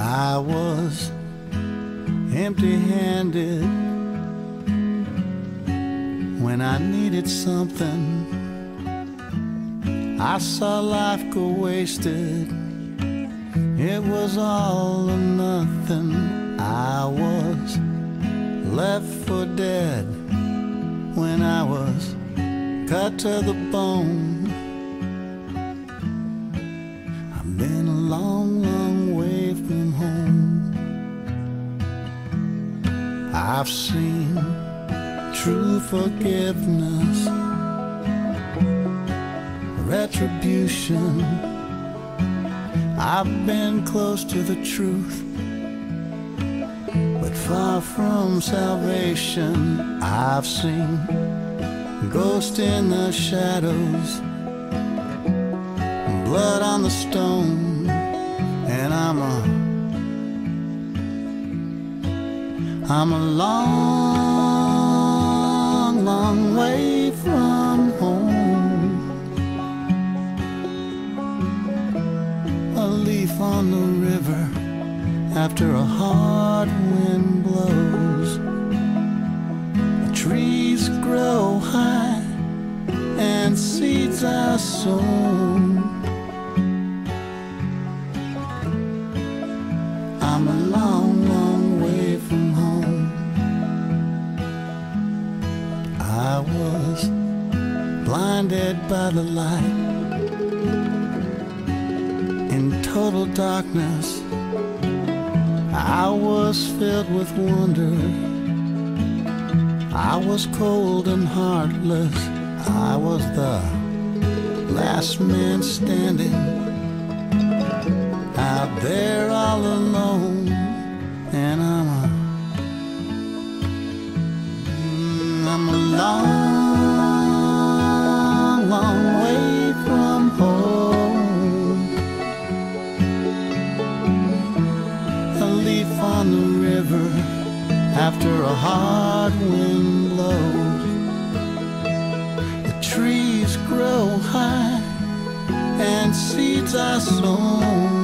I was empty-handed when I needed something. I saw life go wasted. It was all or nothing. I was left for dead when I was cut to the bone. I've been a long, long way from home. I've seen true forgiveness, retribution. I've been close to the truth, but far from salvation. I've seen ghosts in the shadows, blood on the stone, and I'm a long, long way from home. A leaf on the river after a hard wind blows. The trees grow high and seeds are sown. I'm a long, long way from home. I was blinded by the light. In total darkness, I was filled with wonder. I was cold and heartless. I was the last man standing out there all alone. And I'm a long, long way from home. A leaf on the river after a hard wind blows. The trees grow high and seeds are sown.